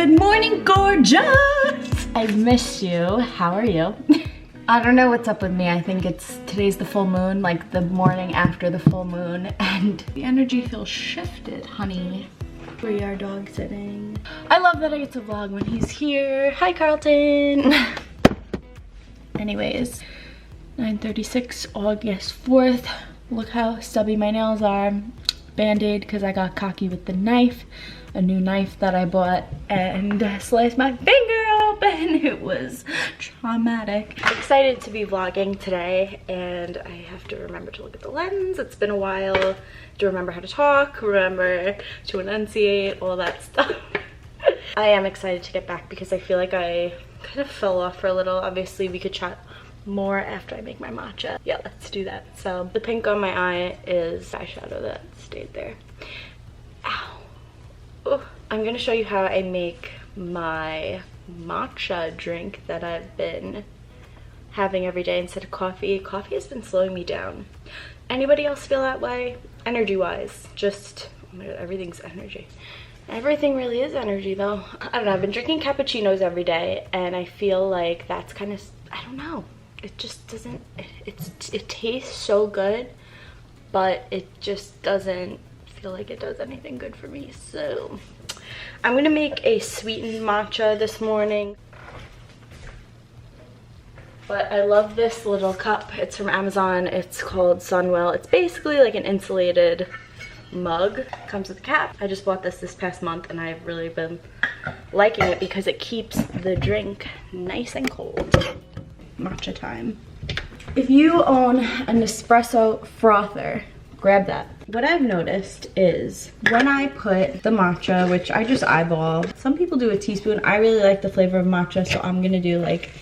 Good morning, gorgeous! I missed you. How are you? I don't know what's up with me. I think today's the full moon, like the morning after the full moon, and the energy feels shifted, honey. We are dog sitting. I love that I get to vlog when he's here. Hi, Carlton. Anyways, 9:36, August 4th. Look how stubby my nails are. Band-aid because I got cocky with the knife. A new knife that I bought and sliced my finger open. It was traumatic. I'm excited to be vlogging today and I have to remember to look at the lens. It's been a while. To remember how to talk, remember to enunciate, all that stuff. I am excited to get back because I feel like I kind of fell off for a little. Obviously we could chat more after I make my matcha. Yeah, let's do that. So the pink on my eye is eyeshadow that stayed there. Ow. Oh, I'm gonna show you how I make my matcha drink that I've been having every day instead of coffee. Coffee has been slowing me down. Anybody else feel that way? Energy wise, just, oh my God, everything's energy. Everything really is energy though. I don't know, I've been drinking cappuccinos every day and I feel like that's kind of, I don't know. It just doesn't, it tastes so good, but it just doesn't feel like it does anything good for me. So I'm gonna make a sweetened matcha this morning. But I love this little cup. It's from Amazon. It's called Sunwell. It's basically like an insulated mug. Comes with a cap. I just bought this past month and I've really been liking it because it keeps the drink nice and cold. Matcha time. If you own an espresso frother, grab that. What I've noticed is when I put the matcha, which I just eyeball, some people do a teaspoon. I really like the flavor of matcha, so I'm gonna do like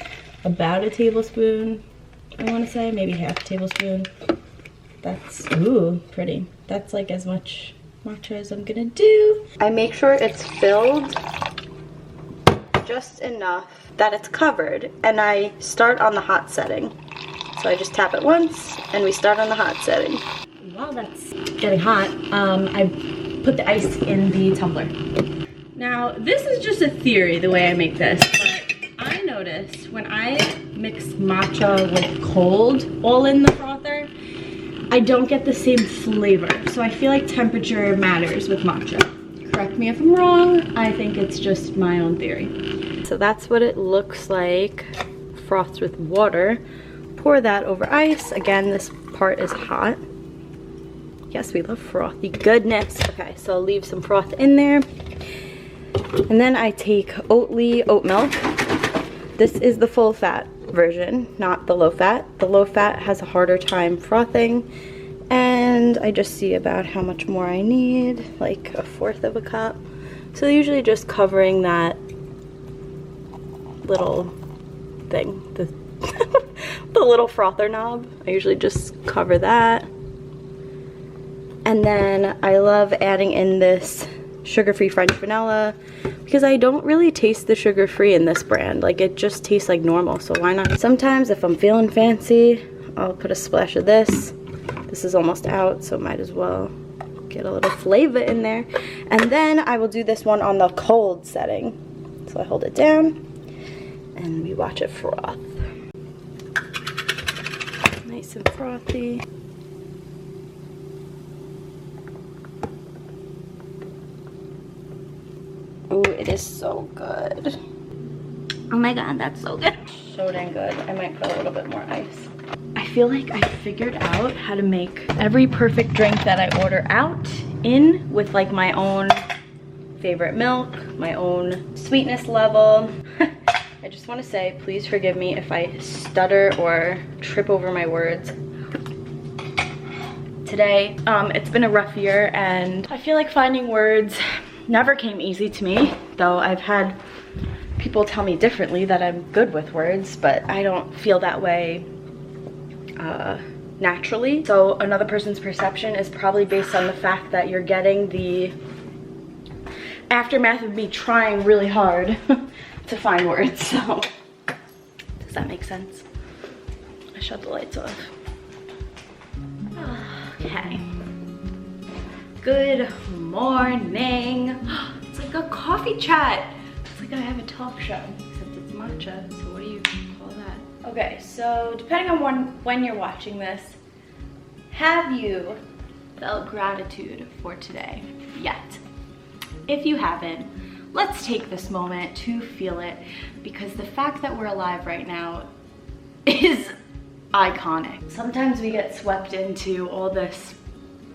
about a tablespoon, I wanna say, maybe half a tablespoon. That's, ooh, pretty. That's like as much matcha as I'm gonna do. I make sure it's filled just enough that it's covered, and I start on the hot setting. So I just tap it once, and we start on the hot setting. While that's getting hot, I put the ice in the tumbler. Now, this is just a theory, the way I make this, but I noticed when I mix matcha with cold, all in the frother, I don't get the same flavor. So I feel like temperature matters with matcha. Correct me if I'm wrong, I think it's just my own theory. So that's what it looks like, frothed with water. Pour that over ice. Again, this part is hot. Yes, we love frothy goodness. Okay, so I'll leave some froth in there. And then I take Oatly oat milk. This is the full fat version, not the low fat. The low fat has a harder time frothing. And I just see about how much more I need, like 1/4 of a cup. So usually just covering that little thing, the little frother knob. I usually just cover that. And then I love adding in this sugar-free French vanilla because I don't really taste the sugar-free in this brand. Like, it just tastes like normal, so why not? Sometimes if I'm feeling fancy, I'll put a splash of this. This is almost out, so might as well get a little flavor in there. And then I will do this one on the cold setting. So I hold it down and we watch it froth. Nice and frothy. Oh, it is so good. Oh my God, that's so good. So dang good. I might put a little bit more ice. I feel like I figured out how to make every perfect drink that I order out in with like my own favorite milk, my own sweetness level. I just want to say, please forgive me if I stutter or trip over my words. Today, it's been a rough year and I feel like finding words never came easy to me, though I've had people tell me differently that I'm good with words, but I don't feel that way naturally. So another person's perception is probably based on the fact that you're getting the aftermath of me trying really hard to find words. So does that make sense? I shut the lights off. Okay. Good morning. It's like a coffee chat. like I have a talk show, except it's matcha, so what do you call that? Okay, so depending on when you're watching this, have you felt gratitude for today yet? If you haven't, let's take this moment to feel it, because the fact that we're alive right now is iconic. Sometimes we get swept into all this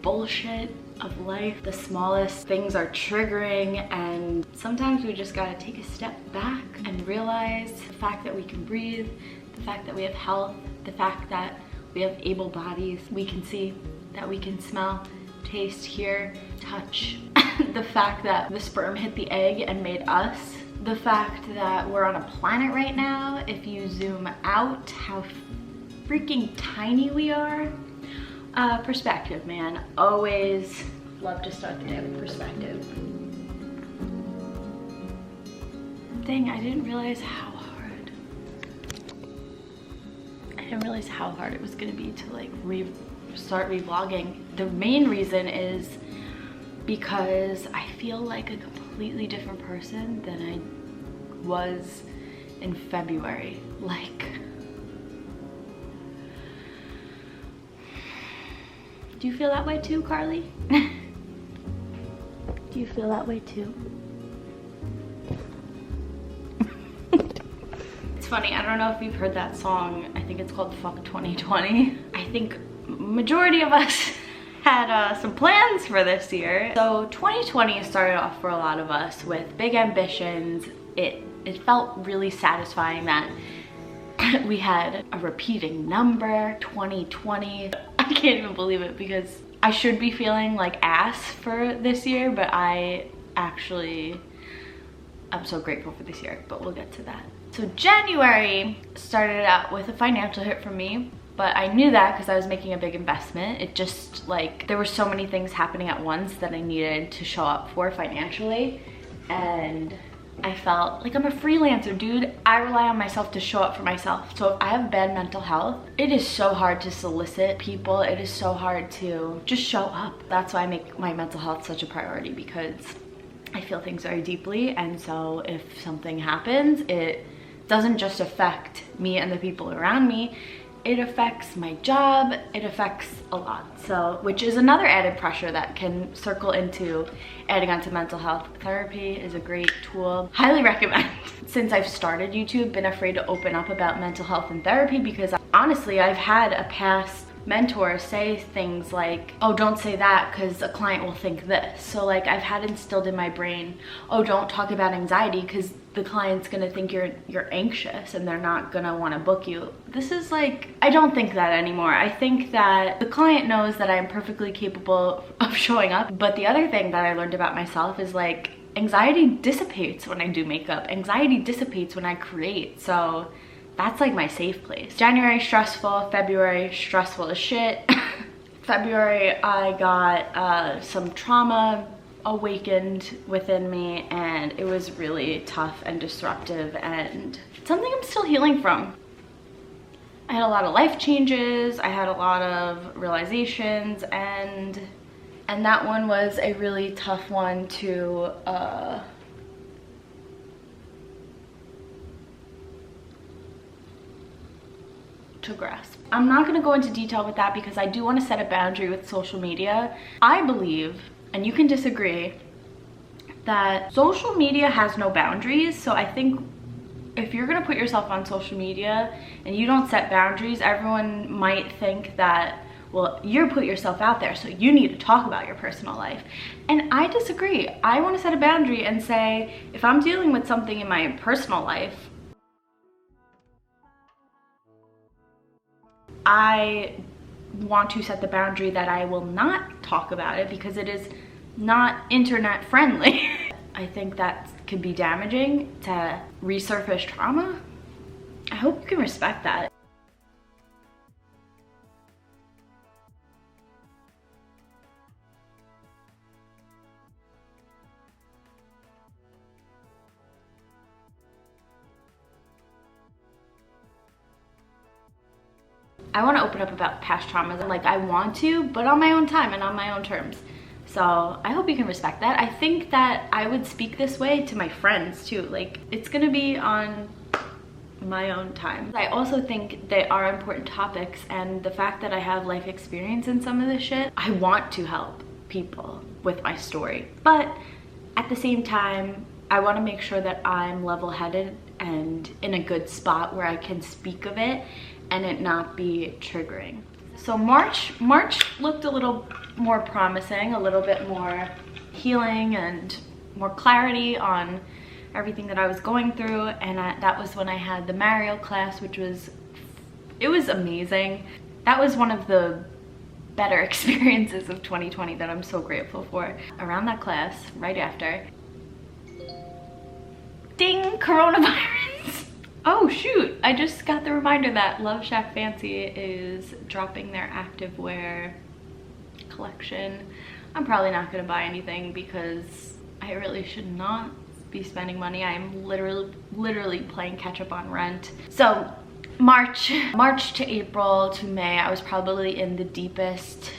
bullshit of life. The smallest things are triggering, and sometimes we just gotta take a step back and realize the fact that we can breathe, the fact that we have health, the fact that we have able bodies, we can see, that we can smell, taste, hear, touch. The fact that the sperm hit the egg and made us. The fact that we're on a planet right now, if you zoom out, how freaking tiny we are. Perspective, man. Always love to start the day with perspective. Dang, I didn't realize how hard. I didn't realize how hard it was gonna be to like start revlogging. The main reason is because I feel like a completely different person than I was in February. Like, do you feel that way too, Carly? Do you feel that way too? It's funny, I don't know if you've heard that song. I think it's called Fuck 2020. I think majority of us had some plans for this year. So 2020 started off for a lot of us with big ambitions. It felt really satisfying that we had a repeating number, 2020. I can't even believe it, because I should be feeling like ass for this year, but I'm so grateful for this year, but we'll get to that. So January started out with a financial hit for me, but I knew that because I was making a big investment. It just, like, there were so many things happening at once that I needed to show up for financially, and I felt like I'm a freelancer, dude. I rely on myself to show up for myself. So if I have bad mental health, it is so hard to solicit people. It is so hard to just show up. That's why I make my mental health such a priority, because I feel things very deeply. And so if something happens, it doesn't just affect me and the people around me. It affects my job, it affects a lot. So, which is another added pressure that can circle into adding on to mental health. Therapy is a great tool. Highly recommend. Since I've started YouTube, been afraid to open up about mental health and therapy, because honestly, I've had a past mentor say things like, oh, don't say that because a client will think this. So like, I've had instilled in my brain, oh, don't talk about anxiety because the client's gonna think you're anxious and they're not gonna want to book you. This is like, I don't think that anymore. I think that the client knows that I'm perfectly capable of showing up. But the other thing that I learned about myself is like, anxiety dissipates when I do makeup. Anxiety dissipates when I create. So that's like my safe place. January, stressful. February, stressful as shit. February, I got some trauma awakened within me, and it was really tough and disruptive, and something I'm still healing from. I had a lot of life changes. I had a lot of realizations, and that one was a really tough one to grasp. I'm not going to go into detail with that because I do want to set a boundary with social media. I believe, and you can disagree, that social media has no boundaries. So I think if you're going to put yourself on social media and you don't set boundaries, everyone might think that, well, you're put yourself out there, so you need to talk about your personal life. And I disagree. I want to set a boundary and say, if I'm dealing with something in my personal life, I want to set the boundary that I will not talk about it because it is not internet friendly. I think that could be damaging to resurface trauma. I hope you can respect that. I want to open up about past traumas, and like I want to, but on my own time and on my own terms. So I hope you can respect that. I think that I would speak this way to my friends too. Like, it's gonna be on my own time. I also think they are important topics, and the fact that I have life experience in some of this shit, I want to help people with my story. But at the same time, I want to make sure that I'm level-headed and in a good spot where I can speak of it and it not be triggering. So March looked a little more promising, a little bit more healing and more clarity on everything that I was going through, and that was when I had the Mario class, which was amazing. That was one of the better experiences of 2020 that I'm so grateful for. Around that class, right after, ding, coronavirus. Oh shoot, I just got the reminder that Love Shack Fancy is dropping their activewear collection. I'm probably not gonna buy anything because I really should not be spending money. I'm literally playing catch up on rent. So March to April to May, I was probably in the deepest.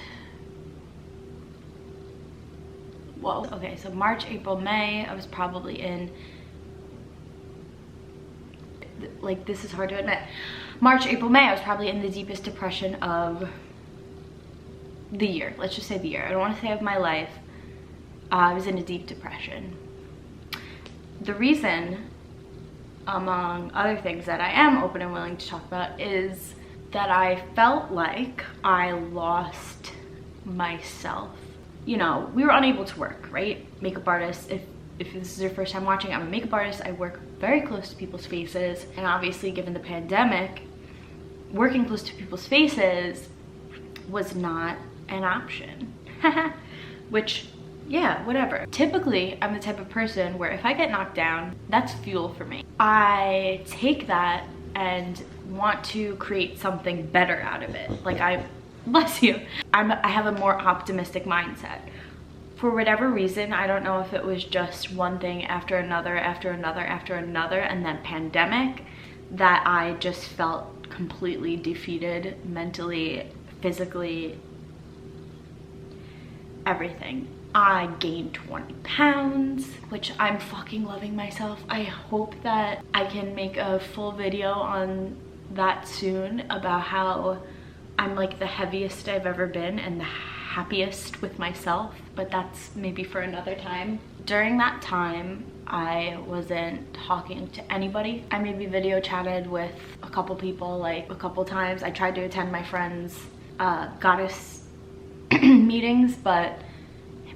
Whoa. Okay, so March, April, May, I was probably in, like, this is hard to admit. March, April, May, I was probably in the deepest depression of the year. Let's just say the year. I don't want to say of my life. I was in a deep depression. The reason, among other things that I am open and willing to talk about, is that I felt like I lost myself. You know, we were unable to work, right? Makeup artists, if this is your first time watching, I'm a makeup artist. I work very close to people's faces, and obviously given the pandemic, working close to people's faces was not an option. Which, yeah, whatever. Typically, I'm the type of person where if I get knocked down, that's fuel for me. I take that and want to create something better out of it. Like, bless you, I have a more optimistic mindset. For whatever reason, I don't know if it was just one thing after another, after another, after another, and then pandemic, that I just felt completely defeated mentally, physically, everything. I gained 20 pounds, which I'm fucking loving myself. I hope that I can make a full video on that soon about how I'm like the heaviest I've ever been and the happiest with myself, but that's maybe for another time. During that time, I wasn't talking to anybody. I maybe video chatted with a couple people, like a couple times. I tried to attend my friends' goddess meetings, but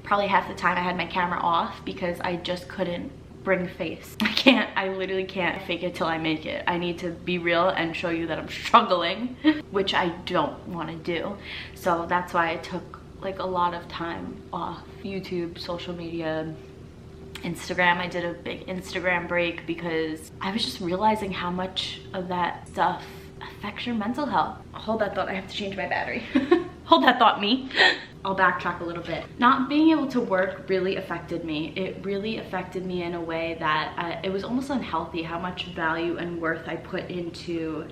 probably half the time I had my camera off because I just couldn't bring face. I literally can't fake it till I make it. I need to be real and show you that I'm struggling, which I don't want to do. So that's why I took like a lot of time off YouTube, social media, Instagram. I did a big Instagram break because I was just realizing how much of that stuff affects your mental health. Hold that thought, I have to change my battery. Hold that thought, me. I'll backtrack a little bit. Not being able to work really affected me. It really affected me in a way that it was almost unhealthy how much value and worth I put into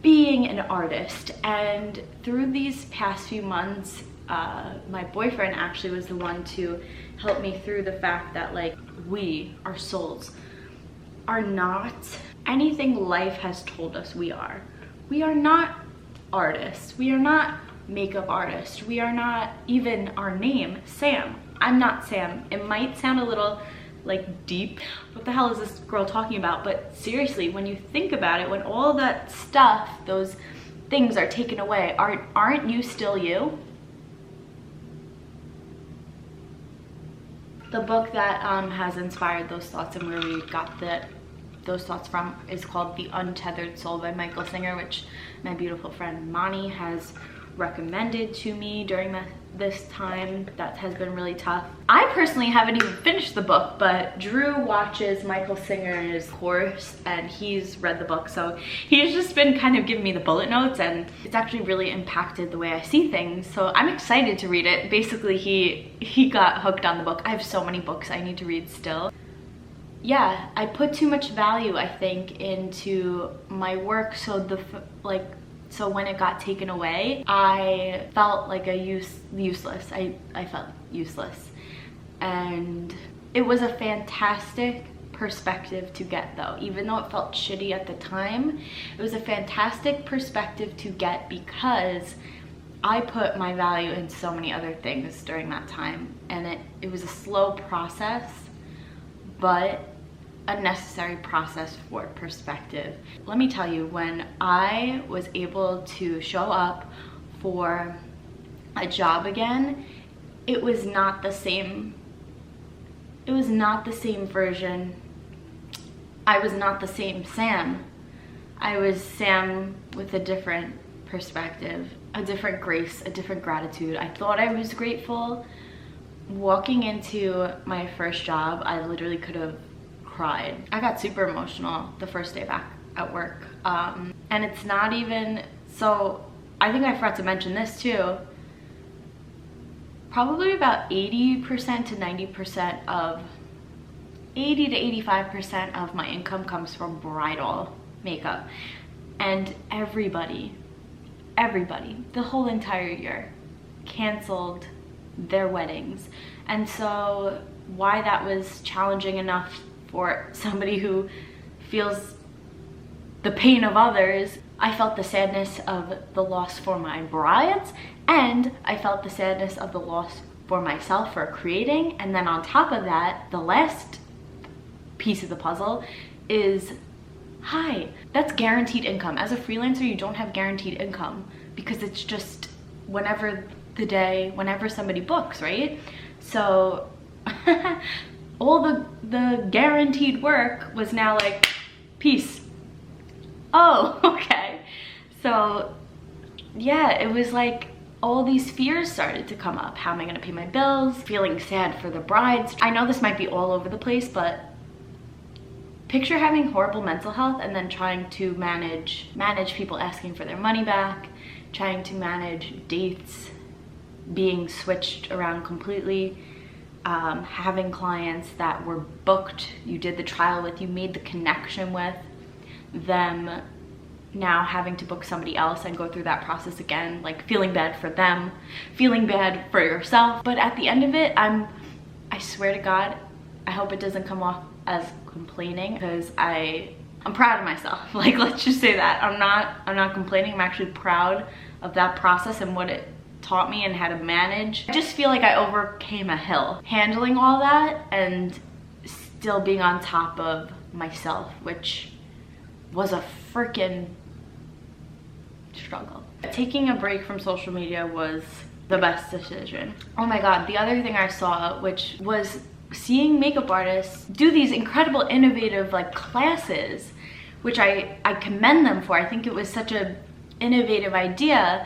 being an artist. And through these past few months, my boyfriend actually was the one to help me through the fact that, like, we, our souls, are not anything life has told us we are. We are not artists. We are not makeup artists. We are not even our name, Sam. I'm not Sam. It might sound a little like deep. What the hell is this girl talking about? But seriously, when you think about it, when all that stuff, those things are taken away, aren't you still you? The book that has inspired those thoughts and where we got those thoughts from is called The Untethered Soul by Michael Singer, which my beautiful friend Mani has recommended to me during this time that has been really tough. I personally haven't even finished the book, but Drew watches Michael Singer's course and he's read the book, so he's just been kind of giving me the bullet notes, and it's actually really impacted the way I see things, so I'm excited to read it. Basically, he got hooked on the book. I have so many books I need to read still. Yeah, I put too much value, I think, into my work, so So when it got taken away, I felt like useless. I felt useless. And it was a fantastic perspective to get though. Even though it felt shitty at the time, it was a fantastic perspective to get because I put my value in so many other things during that time. And it was a slow process, but a necessary process for perspective. Let me tell you, when I was able to show up for a job again, it was not the same. It was not the same version. I was not the same Sam. I was Sam with a different perspective, a different grace, a different gratitude. I thought I was grateful. Walking into my first job, I literally could have cried. I got super emotional the first day back at work. And it's not even, so I think I forgot to mention this too. Probably about 80% to 90% of, 80 to 85% of my income comes from bridal makeup. And everybody, the whole entire year canceled their weddings. And so why that was challenging enough for somebody who feels the pain of others, I felt the sadness of the loss for my brides, and I felt the sadness of the loss for myself for creating. And then on top of that, the last piece of the puzzle is, hi, that's guaranteed income. As a freelancer, you don't have guaranteed income because it's just whenever somebody books, right? So all the guaranteed work was now like, peace. Oh, okay. So yeah, it was like all these fears started to come up. How am I gonna pay my bills? Feeling sad for the brides. I know this might be all over the place, but picture having horrible mental health and then trying to manage people asking for their money back, trying to manage dates being switched around completely, having clients that were booked, you did the trial with, you made the connection with them, now having to book somebody else and go through that process again, like feeling bad for them, feeling bad for yourself. But at the end of it, I swear to God, I hope it doesn't come off as complaining, because I'm proud of myself. Like, let's just say that I'm not complaining. I'm actually proud of that process and what it taught me and how to manage. I just feel like I overcame a hill handling all that and still being on top of myself, which was a freaking struggle. Taking a break from social media was the best decision. Oh my God, the other thing I saw, which was seeing makeup artists do these incredible innovative like classes, which I commend them for. I think it was such an innovative idea,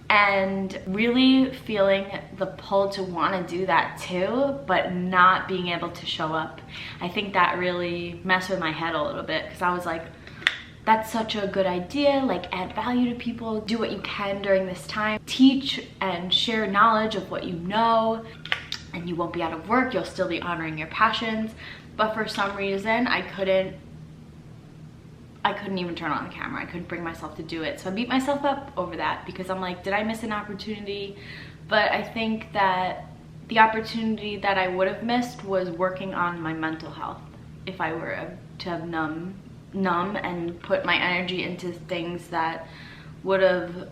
and really feeling the pull to want to do that too, but not being able to show up. I think that really messed with my head a little bit, because I was like, that's such a good idea, like add value to people, do what you can during this time, teach and share knowledge of what you know, and you won't be out of work, you'll still be honoring your passions. But for some reason, I couldn't even turn on the camera. I couldn't bring myself to do it. So I beat myself up over that, because I'm like, did I miss an opportunity? But I think that the opportunity that I would have missed was working on my mental health. If I were to have numb and put my energy into things that would have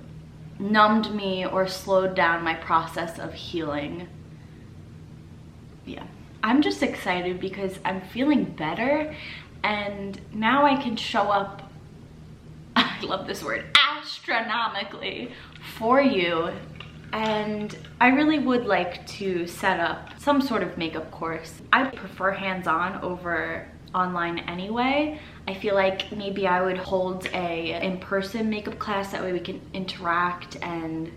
numbed me or slowed down my process of healing. Yeah, I'm just excited because I'm feeling better, and now I can show up, I love this word, astronomically for you. And I really would like to set up some sort of makeup course. I prefer hands-on over online anyway. I feel like maybe I would hold a in-person makeup class, that way we can interact and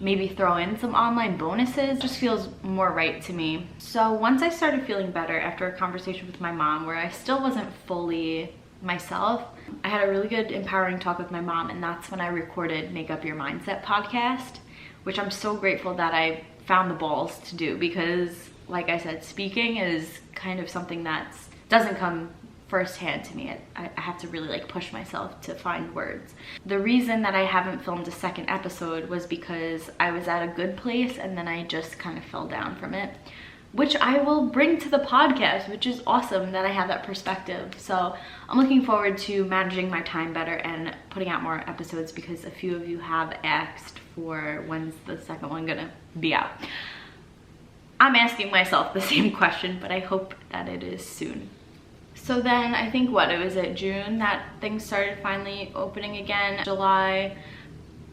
maybe throw in some online bonuses. It just feels more right to me. So once I started feeling better after a conversation with my mom where I still wasn't fully myself, I had a really good empowering talk with my mom, and that's when I recorded Make Up Your Mindset podcast, which I'm so grateful that I found the balls to do, because like I said, speaking is kind of something that doesn't come firsthand to me. I have to really like push myself to find words. The reason that I haven't filmed a second episode was because I was at a good place and then I just kind of fell down from it, which I will bring to the podcast, which is awesome that I have that perspective. So I'm looking forward to managing my time better and putting out more episodes, because a few of you have asked for when's the second one gonna be out. I'm asking myself the same question, but I hope that it is soon. So then I think what, it was at June that things started finally opening again. July.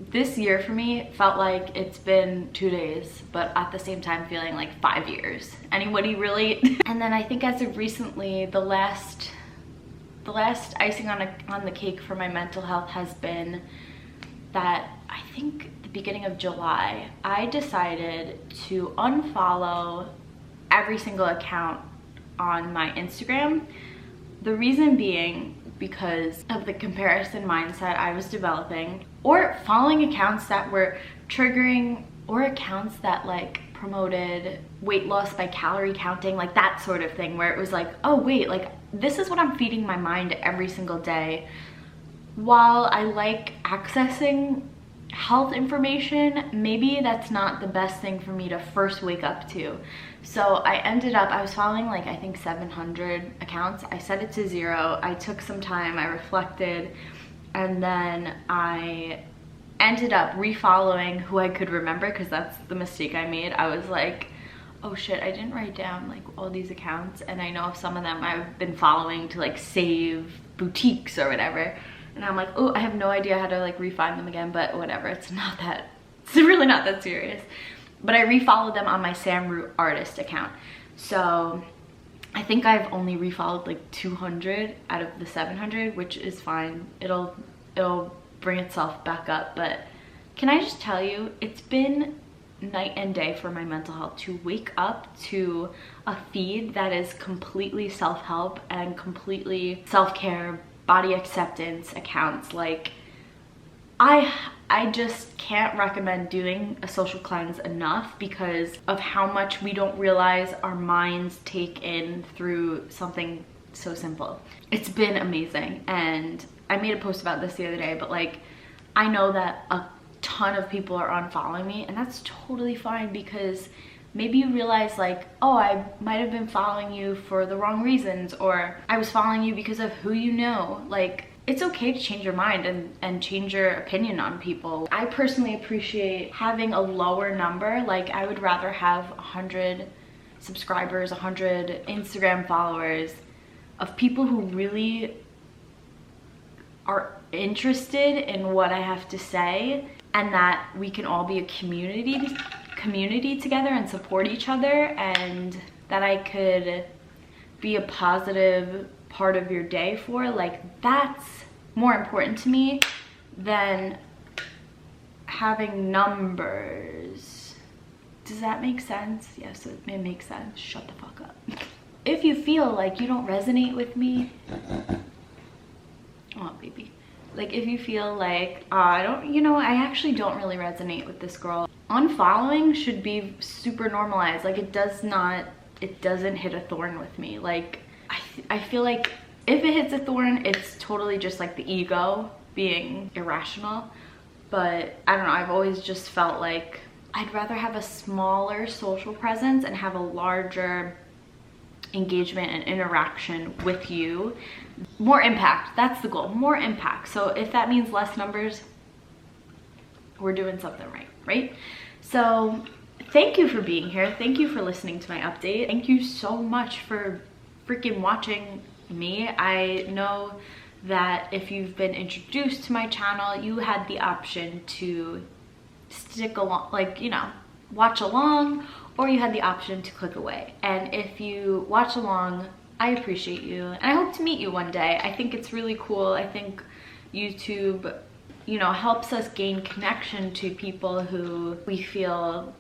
This year for me felt like it's been 2 days, but at the same time feeling like 5 years. Anybody really? And then I think as of recently, the last icing on the cake for my mental health has been that I think the beginning of July, I decided to unfollow every single account on my Instagram. The reason being because of the comparison mindset I was developing, or following accounts that were triggering, or accounts that like promoted weight loss by calorie counting, like that sort of thing, where it was like, oh wait, like this is what I'm feeding my mind every single day. While I like accessing health information, maybe that's not the best thing for me to first wake up to. So I was following like I think 700 accounts. I set it to 0. I took some time, I reflected, and then I ended up refollowing who I could remember, because that's the mistake I made. I was like, oh shit, I didn't write down like all these accounts, and I know of some of them I've been following to like save boutiques or whatever. And I'm like, oh, I have no idea how to like re-find them again, but whatever, it's really not that serious. But I refollowed them on my SAMRUH artist account. So I think I've only refollowed like 200 out of the 700, which is fine. It'll bring itself back up. But can I just tell you, it's been night and day for my mental health to wake up to a feed that is completely self-help and completely self-care, body acceptance accounts. Like I just can't recommend doing a social cleanse enough, because of how much we don't realize our minds take in through something so simple. It's been amazing, and I made a post about this the other day, but like I know that a ton of people are unfollowing me, and that's totally fine, because maybe you realize like, oh, I might have been following you for the wrong reasons, or I was following you because of who you know. Like, it's okay to change your mind and change your opinion on people. I personally appreciate having a lower number. Like, I would rather have 100 subscribers, 100 Instagram followers of people who really are interested in what I have to say, and that we can all be a community together and support each other, and that I could be a positive part of your day for. Like, that's more important to me than having numbers. Does that make sense? Yes, it makes sense. Shut the fuck up. If you feel like you don't resonate with me, oh baby, like if you feel like I actually don't really resonate with this girl, unfollowing should be super normalized. Like, it doesn't hit a thorn with me. Like, I feel like if it hits a thorn, it's totally just like the ego being irrational. But I don't know, I've always just felt like I'd rather have a smaller social presence and have a larger engagement and interaction with you. More impact, that's the goal, more impact. So if that means less numbers, we're doing something right? So thank you for being here. Thank you for listening to my update. Thank you so much for freaking watching me. I know that if you've been introduced to my channel, you had the option to stick along, like, you know, watch along, or you had the option to click away. And if you watch along, I appreciate you, and I hope to meet you one day. I think it's really cool. I think YouTube, you know, helps us gain connection to people who we feel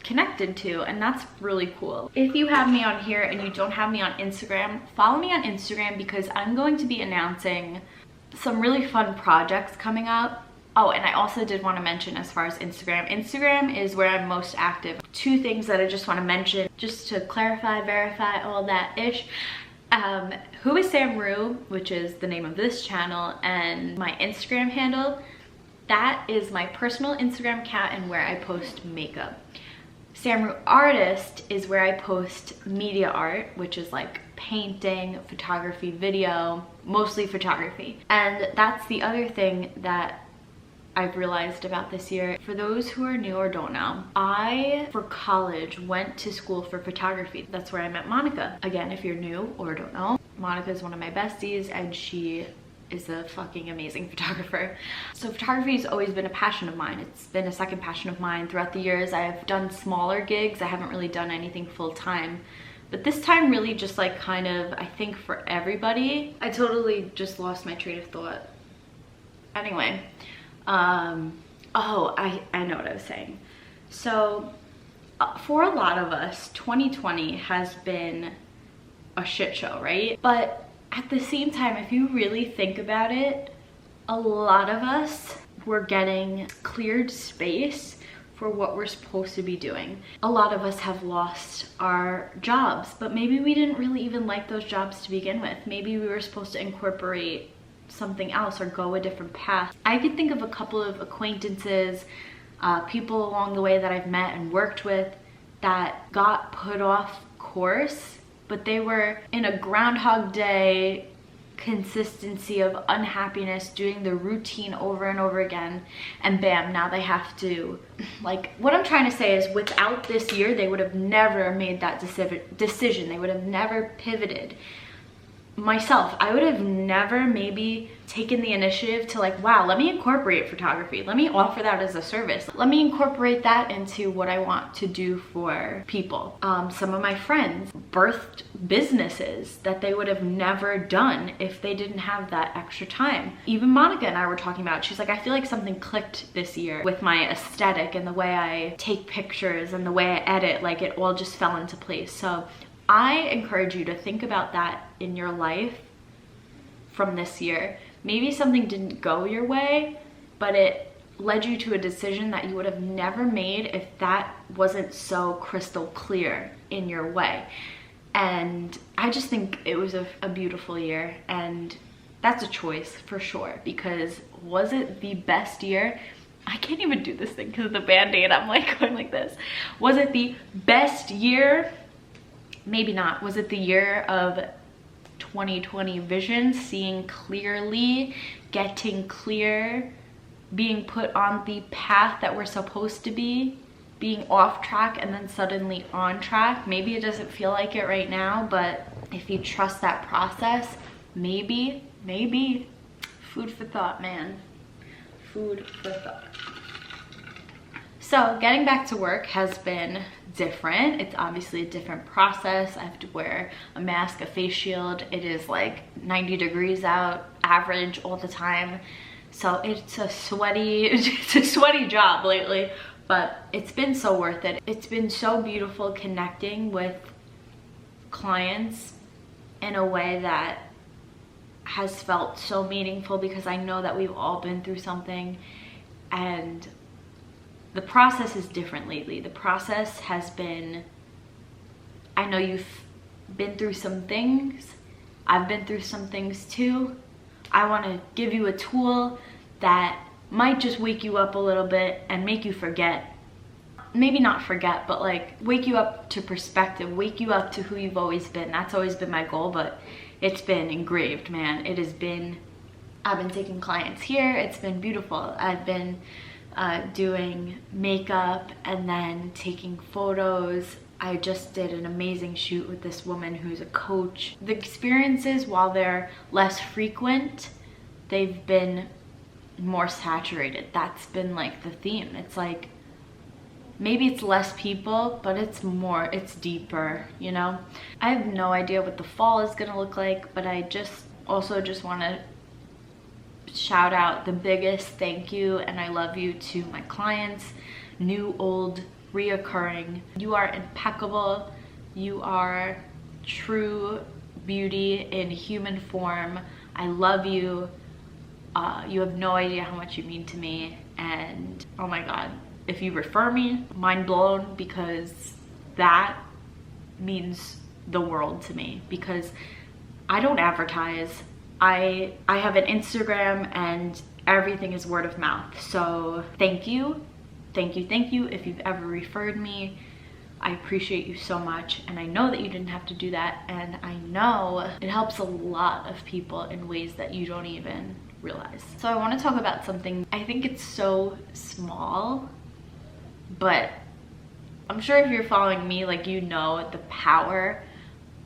connected to, and that's really cool. If you have me on here and you don't have me on Instagram, follow me on Instagram, because I'm going to be announcing some really fun projects coming up. Oh, and I also did want to mention, as far as Instagram is where I'm most active. 2 things that I just want to mention, just to clarify, verify, all that ish. Who is SAMRUH, which is the name of this channel, and my Instagram handle, that is my personal Instagram account and where I post makeup. SAMRUH Artist is where I post media art, which is like painting, photography, video, mostly photography. And that's the other thing that I've realized about this year. For those who are new or don't know, I, for college, went to school for photography. That's where I met Monica. Again, if you're new or don't know, Monica is one of my besties and she is a fucking amazing photographer. So photography has always been a passion of mine. It's been a second passion of mine throughout the years. I've done smaller gigs. I haven't really done anything full time. But this time really just like kind of, I think for everybody, I totally just lost my train of thought. Anyway, I know what I was saying. So for a lot of us, 2020 has been a shit show, right? But at the same time, if you really think about it, a lot of us were getting cleared space for what we're supposed to be doing. A lot of us have lost our jobs, but maybe we didn't really even like those jobs to begin with. Maybe we were supposed to incorporate something else or go a different path. I could think of a couple of acquaintances, people along the way that I've met and worked with that got put off course, but they were in a Groundhog Day consistency of unhappiness, doing the routine over and over again, and bam, now they have to, like, what I'm trying to say is without this year, they would have never made that decision. They would have never pivoted. Myself, I would have never maybe taken the initiative to like, wow, let me incorporate photography. Let me offer that as a service. Let me incorporate that into what I want to do for people. Some of my friends birthed businesses that they would have never done if they didn't have that extra time. Even Monica and I were talking about, she's like, I feel like something clicked this year with my aesthetic and the way I take pictures and the way I edit, like it all just fell into place. So I encourage you to think about that in your life from this year. Maybe something didn't go your way, but it led you to a decision that you would have never made if that wasn't so crystal clear in your way. And I just think it was a beautiful year, and that's a choice for sure, because was it the best year? I can't even do this thing because of the band-aid. I'm like going like this. Was it the best year? Maybe not. Was it the year of 2020 vision, seeing clearly, getting clear, being put on the path that we're supposed to be, being off track and then suddenly on track? Maybe it doesn't feel like it right now, but if you trust that process, maybe. Food for thought, man. Food for thought. So getting back to work has been different. It's obviously a different process. I have to wear a mask, a face shield. It is like 90 degrees out, average all the time. So it's a sweaty job lately, but it's been so worth it. It's been so beautiful connecting with clients in a way that has felt so meaningful, because I know that we've all been through something, and the process is different lately. The process has been, I know you've been through some things. I've been through some things too. I want to give you a tool that might just wake you up a little bit and make you forget. Maybe not forget, but like wake you up to perspective, wake you up to who you've always been. That's always been my goal, but it's been engraved, man. It has been, I've been taking clients here. It's been beautiful. I've been doing makeup and then taking photos. I just did an amazing shoot with this woman who's a coach. The experiences, while they're less frequent, they've been more saturated. That's been like the theme. It's like, maybe it's less people, but it's more, it's deeper, you know? I have no idea what the fall is gonna look like, but I also just wanna shout out the biggest thank you and I love you to my clients, new, old, reoccurring. You are impeccable. You are true beauty in human form. I love you. You have no idea how much you mean to me, and oh my God, if you refer me, mind blown, because that means the world to me, because I don't advertise. I have an Instagram and everything is word of mouth. So thank you. Thank you, thank you. If you've ever referred me, I appreciate you so much. And I know that you didn't have to do that. And I know it helps a lot of people in ways that you don't even realize. So I want to talk about something. I think it's so small, but I'm sure if you're following me, like, you know the power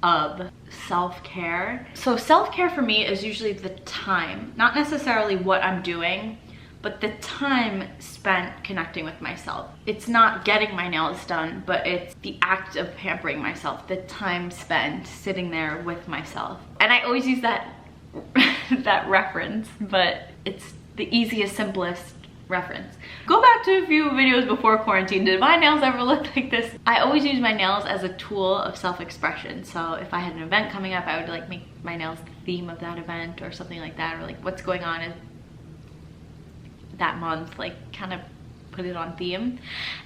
of self-care. So self-care for me is usually the time, not necessarily what I'm doing, but the time spent connecting with myself. It's not getting my nails done, but it's the act of pampering myself, the time spent sitting there with myself. And I always use that that reference, but it's the easiest, simplest reference. Go back to a few videos before quarantine. Did my nails ever look like this? I always use my nails as a tool of self-expression. So if I had an event coming up, I would like make my nails the theme of that event or something like that, or like what's going on in that month, like kind of put it on theme.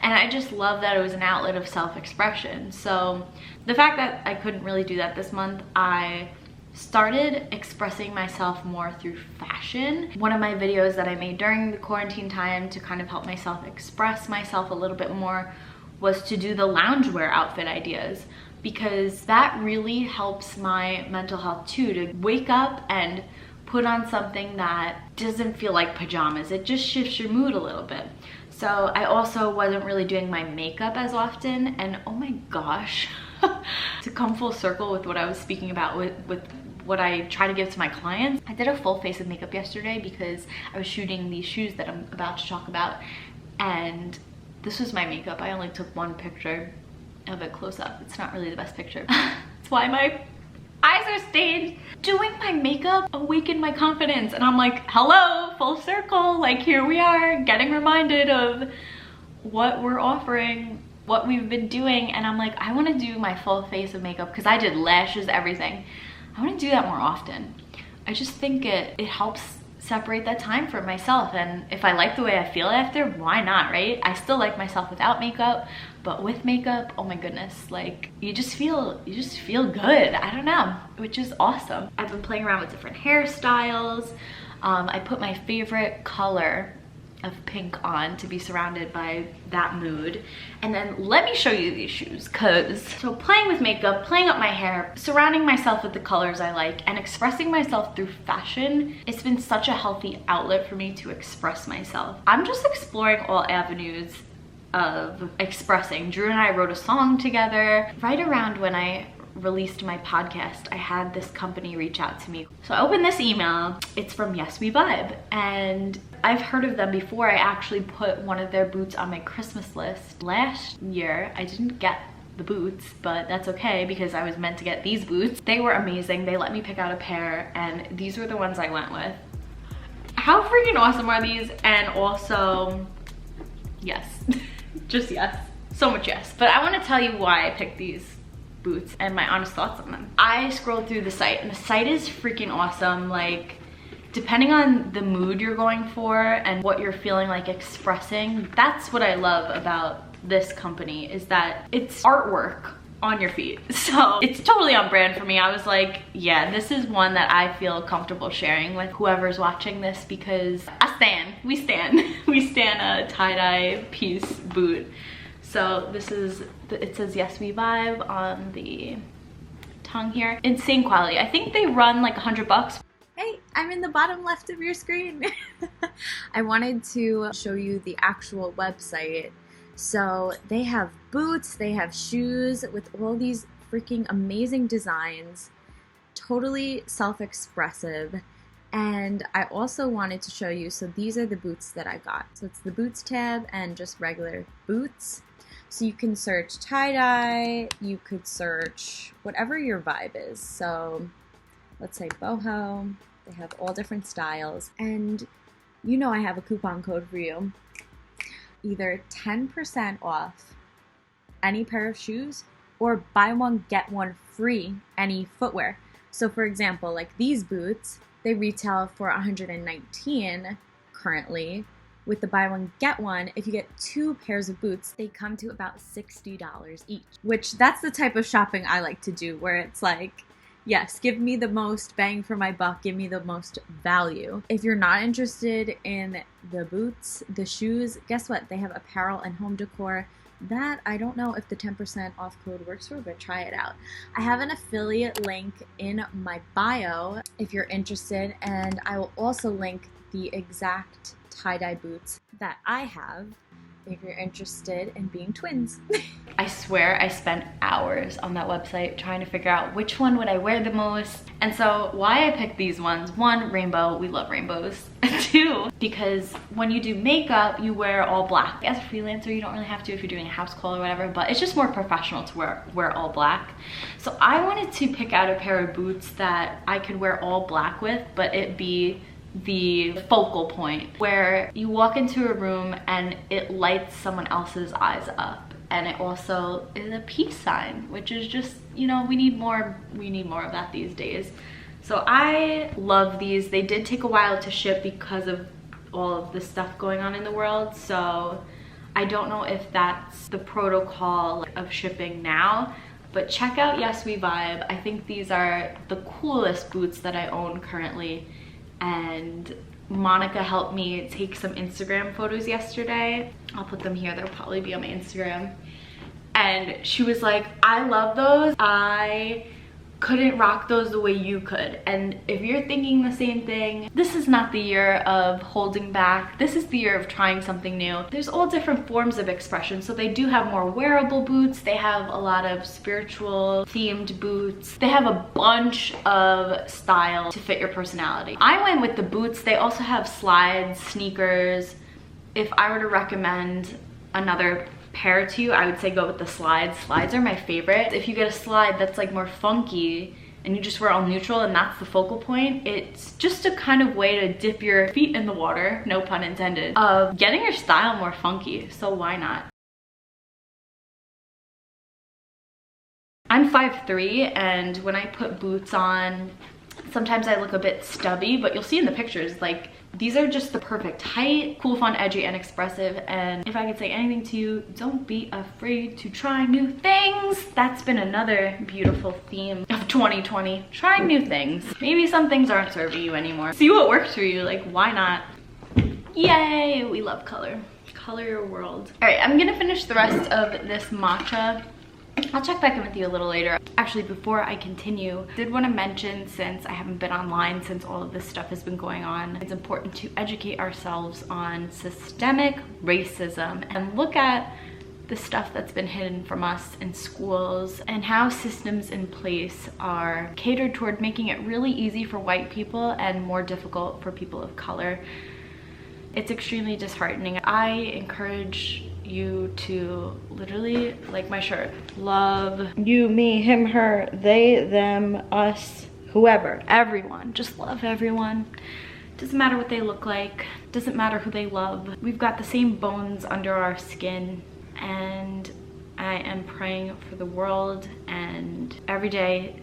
And I just love that it was an outlet of self-expression. So the fact that I couldn't really do that this month, I started expressing myself more through fashion. One of my videos that I made during the quarantine time to kind of help myself express myself a little bit more was to do the loungewear outfit ideas, because that really helps my mental health too, to wake up and put on something that doesn't feel like pajamas. It just shifts your mood a little bit. So I also wasn't really doing my makeup as often, and oh my gosh, to come full circle with what I was speaking about with what I try to give to my clients, I did a full face of makeup yesterday because I was shooting these shoes that I'm about to talk about, and this was my makeup. I only took one picture of it close up. It's not really the best picture. That's why my eyes are stained. Doing my makeup awakened my confidence, and I'm like, hello, full circle. Like, here we are getting reminded of what we're offering, what we've been doing. And I'm like, I want to do my full face of makeup because I did lashes, everything. I want to do that more often. I just think it helps separate that time for myself, and if I like the way I feel after, why not, right? I still like myself without makeup, but with makeup, oh my goodness, like you just feel good. I don't know, which is awesome. I've been playing around with different hairstyles. I put my favorite color of pink on to be surrounded by that mood. And then let me show you these shoes, so playing with makeup, playing up my hair, surrounding myself with the colors I like, and expressing myself through fashion, it's been such a healthy outlet for me to express myself. I'm just exploring all avenues of expressing. Drew and I wrote a song together. Right around when I released my podcast, I had this company reach out to me. So I opened this email. It's from Yes We Vibe, and I've heard of them before. I actually put one of their boots on my Christmas list last year. I didn't get the boots, but that's okay because I was meant to get these boots. They were amazing. They let me pick out a pair, and these were the ones I went with. How freaking awesome are these? And also, yes, just yes, so much yes. But I want to tell you why I picked these boots and my honest thoughts on them. I scrolled through the site, and the site is freaking awesome. Like, depending on the mood you're going for and what you're feeling like expressing, that's what I love about this company, is that it's artwork on your feet. So it's totally on brand for me. I was like, yeah, this is one that I feel comfortable sharing with whoever's watching this, because we stan a tie-dye piece boot. So this is, it says Yes We Vibe on the tongue here. Insane quality. I think they run like $100. Hey, I'm in the bottom left of your screen. I wanted to show you the actual website. So they have boots, they have shoes with all these freaking amazing designs, totally self-expressive. And I also wanted to show you, so these are the boots that I got. So it's the boots tab and just regular boots. So you can search tie-dye, you could search whatever your vibe is. So let's say boho. They have all different styles. And you know I have a coupon code for you. Either 10% off any pair of shoes, or buy one, get one free any footwear. So for example, like these boots, they retail for $119 currently. With the buy one, get one, if you get 2 pairs of boots, they come to about $60 each. Which, that's the type of shopping I like to do, where it's like, Yes, give me the most bang for my buck, give me the most value. If you're not interested in the boots, the shoes, guess what? They have apparel and home decor. That I don't know if the 10% off code works for, but try it out. I have an affiliate link in my bio if you're interested, and I will also link the exact tie-dye boots that I have if you're interested in being twins. I swear I spent hours on that website trying to figure out which one would I wear the most. And so why I picked these ones: one, rainbow, we love rainbows. Two, because when you do makeup, you wear all black. As a freelancer, you don't really have to if you're doing a house call or whatever, but it's just more professional to wear all black. So I wanted to pick out a pair of boots that I could wear all black with, but it be the focal point where you walk into a room and it lights someone else's eyes up, and it also is a peace sign, which is just, you know, we need more of that these days. So I love these. They did take a while to ship because of all of the stuff going on in the world, so I don't know if that's the protocol of shipping now, but check out Yes We Vibe. I think these are the coolest boots that I own currently. And Monica helped me take some Instagram photos yesterday. I'll put them here, they'll probably be on my Instagram. And she was like, I love those. I couldn't rock those the way you could. And if you're thinking the same thing, this is not the year of holding back. This is the year of trying something new. There's all different forms of expression. So they do have more wearable boots. They have a lot of spiritual themed boots. They have a bunch of style to fit your personality. I went with the boots. They also have slides, sneakers. If I were to recommend another pair to you, I would say go with the slides. Slides are my favorite. If you get a slide that's like more funky and you just wear all neutral and that's the focal point, it's just a kind of way to dip your feet in the water, no pun intended, of getting your style more funky. So why not? I'm 5'3", and when I put boots on, sometimes I look a bit stubby, but you'll see in the pictures, like, these are just the perfect height, cool, fun, edgy, and expressive. And if I could say anything to you, don't be afraid to try new things. That's been another beautiful theme of 2020, trying new things. Maybe some things aren't serving you anymore. See what works for you, like, why not? Yay, we love color. Color your world. All right, I'm gonna finish the rest of this matcha. I'll check back in with you a little later. Actually, before I continue, I did want to mention, since I haven't been online since all of this stuff has been going on, it's important to educate ourselves on systemic racism and look at the stuff that's been hidden from us in schools and how systems in place are catered toward making it really easy for white people and more difficult for people of color. It's extremely disheartening. I encourage you to literally, like my shirt, love you, me, him, her, they, them, us, whoever, everyone. Just love everyone. Doesn't matter what they look like, doesn't matter who they love. We've got the same bones under our skin, and I am praying for the world and every day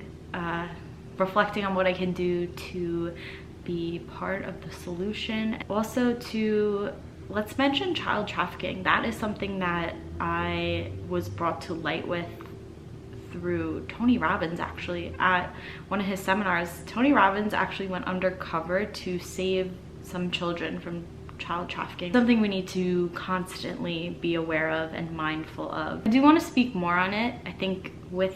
reflecting on what I can do to be part of the solution. Also, to let's mention child trafficking. That is something that I was brought to light with through Tony Robbins, actually. At one of his seminars, Tony Robbins actually went undercover to save some children from child trafficking. Something we need to constantly be aware of and mindful of. I do want to speak more on it. I think with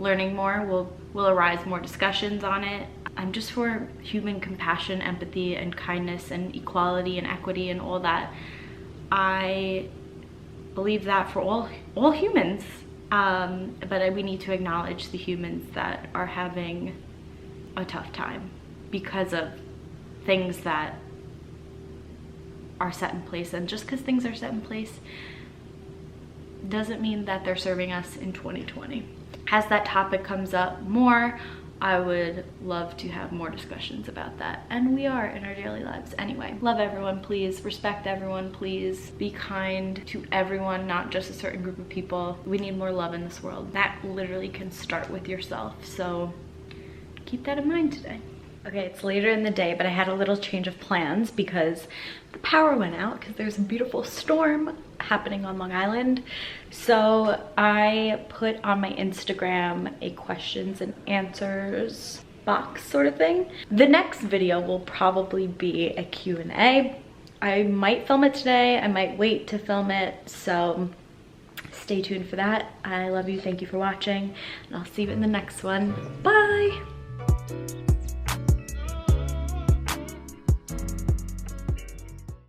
learning more will arise more discussions on it. I'm just for human compassion, empathy, and kindness, and equality and equity and all that. I believe that for all humans, but we need to acknowledge the humans that are having a tough time because of things that are set in place. And just because things are set in place doesn't mean that they're serving us in 2020. As that topic comes up more, I would love to have more discussions about that, and we are in our daily lives anyway. Love everyone, please. Respect everyone, please. Be kind to everyone, not just a certain group of people. We need more love in this world. That literally can start with yourself, so keep that in mind today. Okay, it's later in the day, but I had a little change of plans because the power went out because there's a beautiful storm happening on Long Island. So I put on my Instagram a questions and answers box sort of thing. The next video will probably be a Q&A. I might film it today, I might wait to film it, so stay tuned for that. I love you, thank you for watching, and I'll see you in the next one. Bye!